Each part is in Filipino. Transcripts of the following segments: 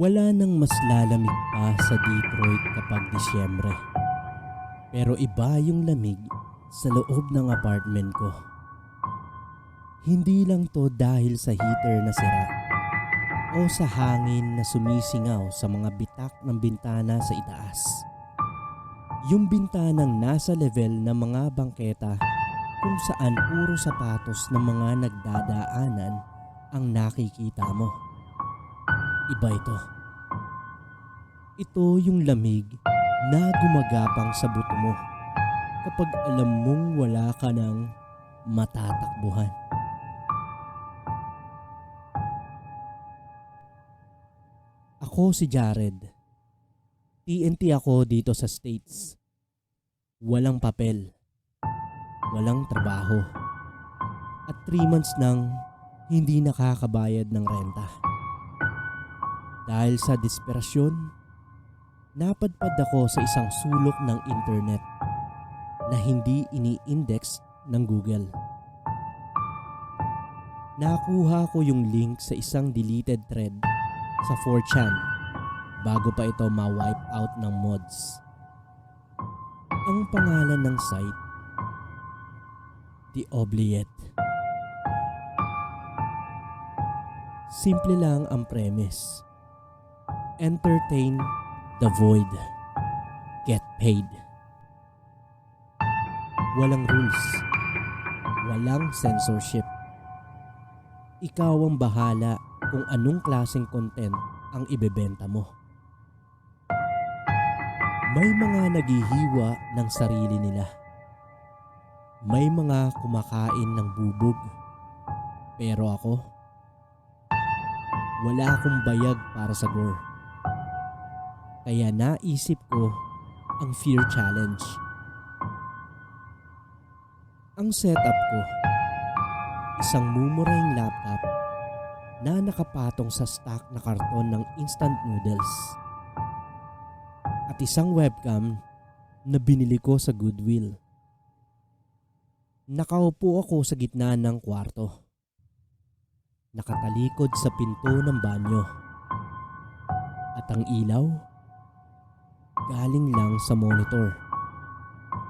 Wala nang mas lalamig pa sa Detroit kapag Disyembre. Pero iba yung lamig sa loob ng apartment ko. Hindi lang to dahil sa heater na sira o sa hangin na sumisingaw sa mga bitak ng bintana sa itaas. Yung bintanang nasa level ng mga bangketa kung saan puro sapatos ng mga nagdadaanan ang nakikita mo. Iba ito. Ito yung lamig na gumagapang sa buto mo kapag alam mong wala ka ng matatakbuhan. Ako si Jared. TNT ako dito sa States. Walang papel, walang trabaho, at 3 months nang hindi nakakabayad ng renta. Dahil sa desperasyon, napadpad ako sa isang sulok ng internet na hindi ini-index ng Google. Nakuha ko yung link sa isang deleted thread sa 4chan bago pa ito ma-wipe out ng mods. Ang pangalan ng site, The Oubliette. Simple lang ang premise. Entertain the void. Get paid. Walang rules. Walang censorship. Ikaw ang bahala kung anong klaseng content ang ibebenta mo. May mga naghihiwa ng sarili nila. May mga kumakain ng bubog. Pero ako, wala akong bayag para sa gore. Kaya naisip ko ang Fear Challenge. Ang setup ko, isang mumurahing laptop na nakapatong sa stack na karton ng instant noodles. At isang webcam na binili ko sa Goodwill. Nakaupo ako sa gitna ng kwarto. Nakatalikod sa pinto ng banyo. At ang ilaw, galing lang sa monitor.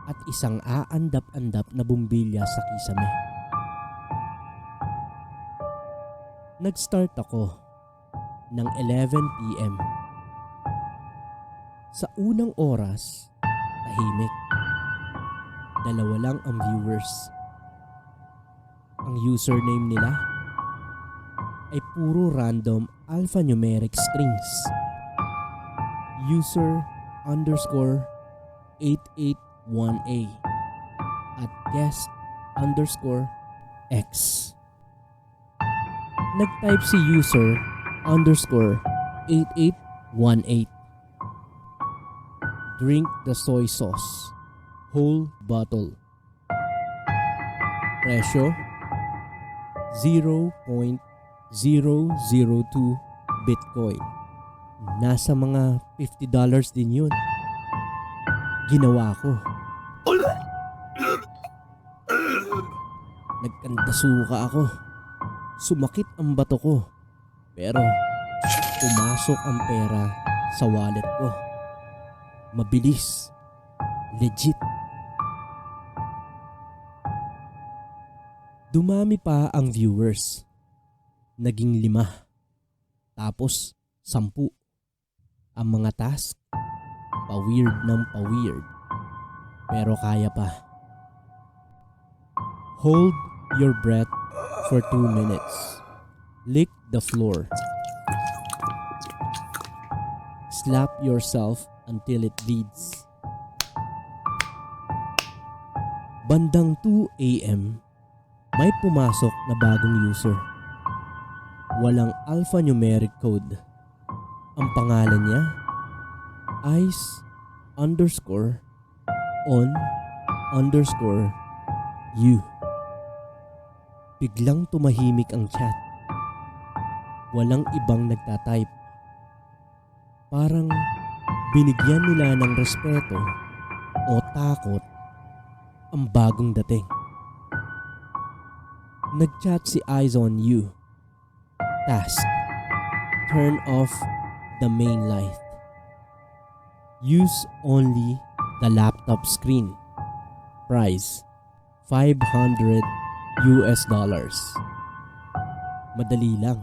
At isang aandap-andap na bumbilya sa kisame. Nag-start ako ng 11 PM. Sa unang oras, tahimik. 2 lang ang viewers. Ang username nila ay puro random alphanumeric strings. User_881A at guest_X. Nag-type si user_8818. Drink the soy sauce. Whole bottle. Presyo 0.002 Bitcoin. Nasa mga $50 din yun. Ginawa ko. Nagkandasuka ako. Sumakit ang bato ko. Pero pumasok ang pera sa wallet ko. Mabilis. Legit. Dumami pa ang viewers. Naging 5. Tapos 10. Ang mga task, pa-weird ng pa-weird. Pero kaya pa. Hold your breath for 2 minutes. Lick the floor. Slap yourself until it bleeds. Bandang 2 AM, may pumasok na bagong user. Walang alphanumeric code. Ang pangalan niya, ice_on_you. Biglang tumahimik ang chat. Walang ibang nagtatype. Parang binigyan nila ng respeto o takot ang bagong dating. Nag-chat si Eyes on You. Task: turn off the main light. Use only the laptop screen. Price $500. Madali lang.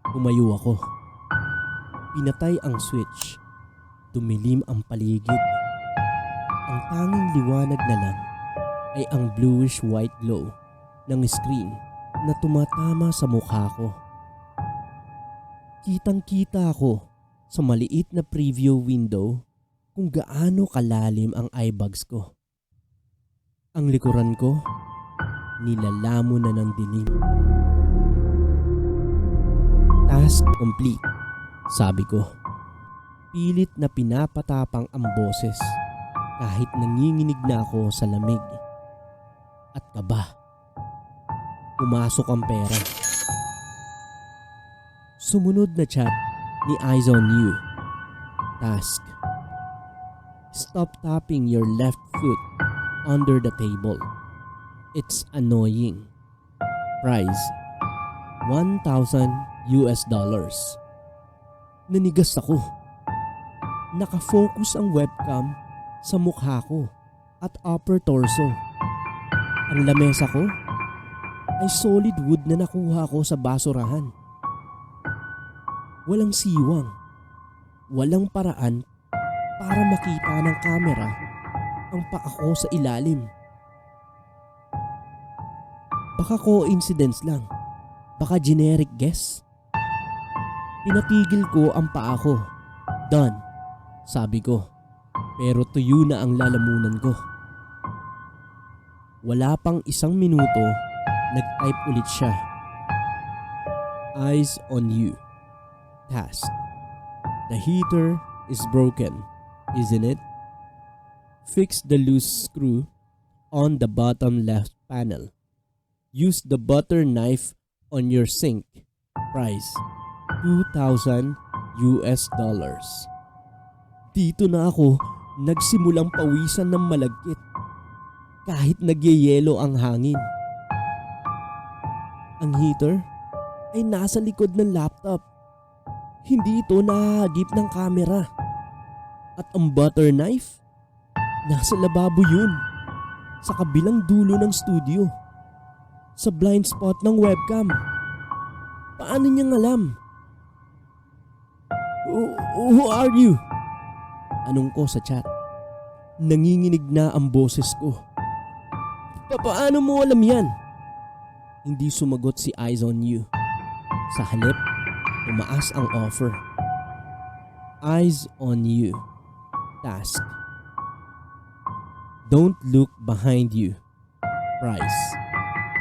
Tumayo ako. Pinatay ang switch. Tumilim ang paligid. Ang tanging liwanag na lang ay ang bluish-white glow ng screen na tumatama sa mukha ko. Kitang-kita ako sa maliit na preview window kung gaano kalalim ang eyebags ko. Ang likuran ko, nilalamo na ng dilim. Task complete, sabi ko. Pilit na pinapatapang ang boses kahit nanginginig na ako sa lamig. At kaba. Pumasok ang pera. Sumunod na chat ni Eyes on You. Task. Stop tapping your left foot under the table. It's annoying. Price $1,000. Nanigas ako. Nakafocus ang webcam sa mukha ko at upper torso. Ang lamesa ko ay solid wood na nakuha ko sa basurahan. Walang siwang, walang paraan para makita ng kamera ang paa ko sa ilalim. Baka coincidence lang, baka generic guess. Pinatigil ko ang paa ko. Done, sabi ko. Pero tuyo na ang lalamunan ko. Wala pang 1 minuto, nag-type ulit siya. Eyes on You. Task. The heater is broken, isn't it? Fix the loose screw on the bottom left panel. Use the butter knife on your sink. Price $2,000. Dito na ako nagsimulang pawisan ng malagkit kahit nagyayelo ang hangin. Ang heater ay nasa likod ng laptop. Hindi ito nahagip ng camera. At ang butter knife, nasa lababo yun. Sa kabilang dulo ng studio. Sa blind spot ng webcam. Paano niyang alam? Who are you? Anong ko sa chat. Nanginginig na ang boses ko. Paano mo alam yan? Hindi sumagot si Eyes on You. Sa halip, tumaas ang offer. Eyes on You. Task. Don't look behind you. Price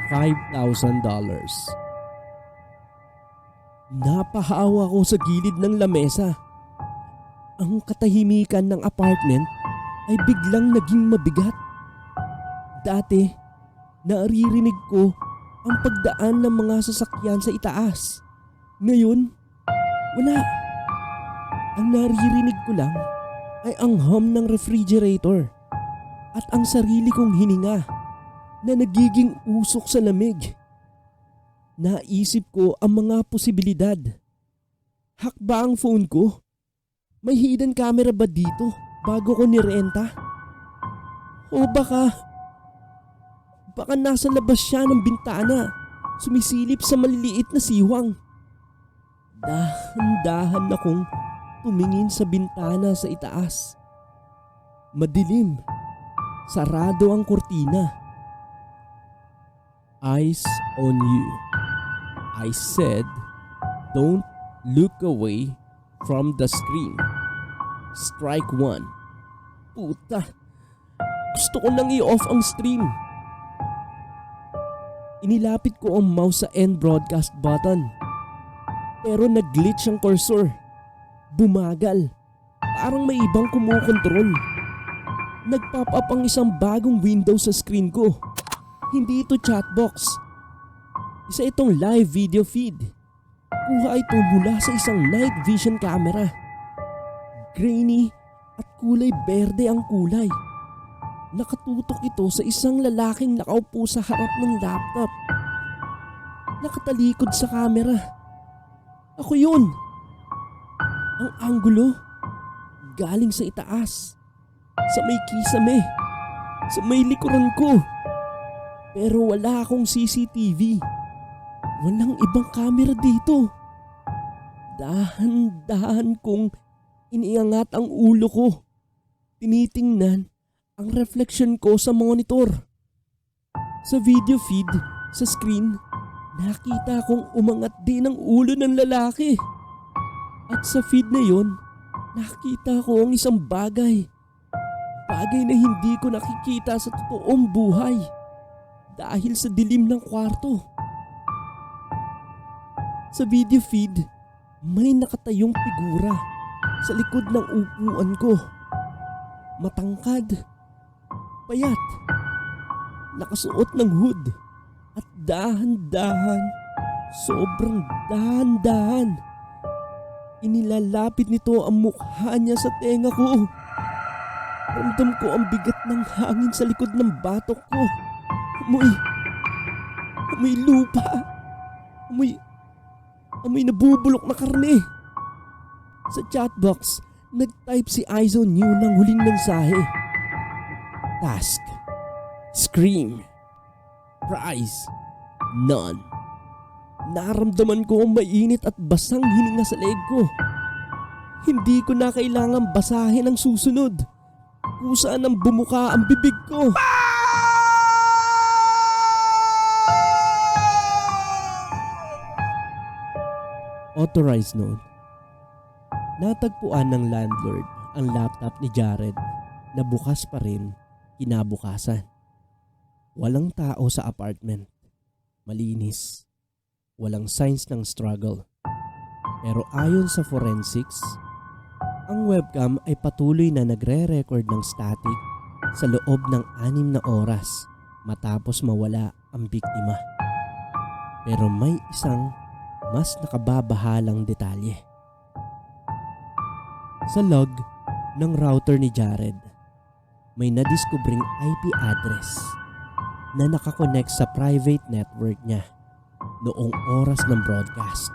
$5,000. Napahawa ko sa gilid ng lamesa. Ang katahimikan ng apartment ay biglang naging mabigat. Dati, naririnig ko ang pagdaan ng mga sasakyan sa itaas. Ngayon, wala. Ang naririnig ko lang ay ang hum ng refrigerator at ang sarili kong hininga na nagiging usok sa lamig. Naisip ko ang mga posibilidad. Hack ba ang phone ko? May hidden camera ba dito bago ko nirenta? O baka nasa labas siya ng bintana, sumisilip sa maliliit na siwang. Dahan-dahan akong tumingin sa bintana sa itaas. Madilim, sarado ang kurtina. Eyes on You. I said, don't look away from the screen. Strike 1. Puta, gusto ko nang i-off ang stream. Inilapit ko ang mouse sa end broadcast button. Pero nag-glitch ang cursor. Bumagal. Parang may ibang kumukontrol. Nag-pop up ang isang bagong window sa screen ko. Hindi ito chatbox. Isa itong live video feed. Kuha ito mula sa isang night vision camera. Grainy at kulay berde ang kulay. Nakatutok ito sa isang lalaking nakaupo sa harap ng laptop. Nakatalikod sa camera. Ako yun. Ang anggulo, galing sa itaas, sa may kisame, sa may likuran ko. Pero wala akong CCTV. Walang ibang camera dito. Dahan-dahan kong iniangat ang ulo ko. Tinitingnan ang reflection ko sa monitor. Sa video feed, sa screen, nakita kong umangat din ang ulo ng lalaki. At sa feed na yon, nakita ko ang isang bagay. Bagay na hindi ko nakikita sa totoong buhay dahil sa dilim ng kwarto. Sa video feed, may nakatayong figura sa likod ng upuan ko. Matangkad, payat, nakasuot ng hood at dahan-dahan, sobrang dahan-dahan, inilalapit nito ang mukha niya sa tenga ko. Ramdam ko ang bigat ng hangin sa likod ng batok ko. Amoy lupa. Amoy nabubulok na karne. Sa chatbox, nag-type si Aizo New ng huling mensahe. Task. Scream. Prize. None. Naramdaman ko ang mainit at basang hininga sa leeg ko. Hindi ko na kailangan basahin ang susunod. Kung saan ang bumuka ang bibig ko. Authorized note. Natagpuan ng landlord ang laptop ni Jared na bukas pa rin kinabukasan. Walang tao sa apartment. Malinis. Walang signs ng struggle. Pero ayon sa forensics, ang webcam ay patuloy na nagre-record ng static sa loob ng 6 na oras matapos mawala ang biktima. Pero may isang mas nakababahalang detalye. Sa log ng router ni Jared, may nadiskubring IP address na nakakonect sa private network niya noong oras ng broadcast.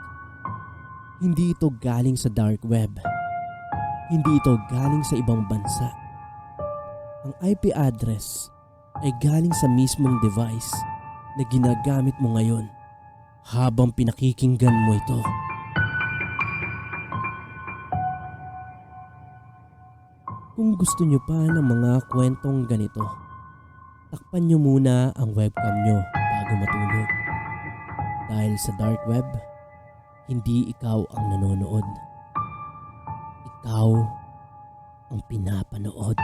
Hindi ito galing sa dark web. Hindi ito galing sa ibang bansa. Ang IP address ay galing sa mismong device na ginagamit mo ngayon habang pinakikinggan mo ito. Kung gusto nyo pa ng mga kwentong ganito, takpan nyo muna ang webcam nyo bago matulog. Dahil sa dark web, hindi ikaw ang nanonood. Ikaw ang pinapanood.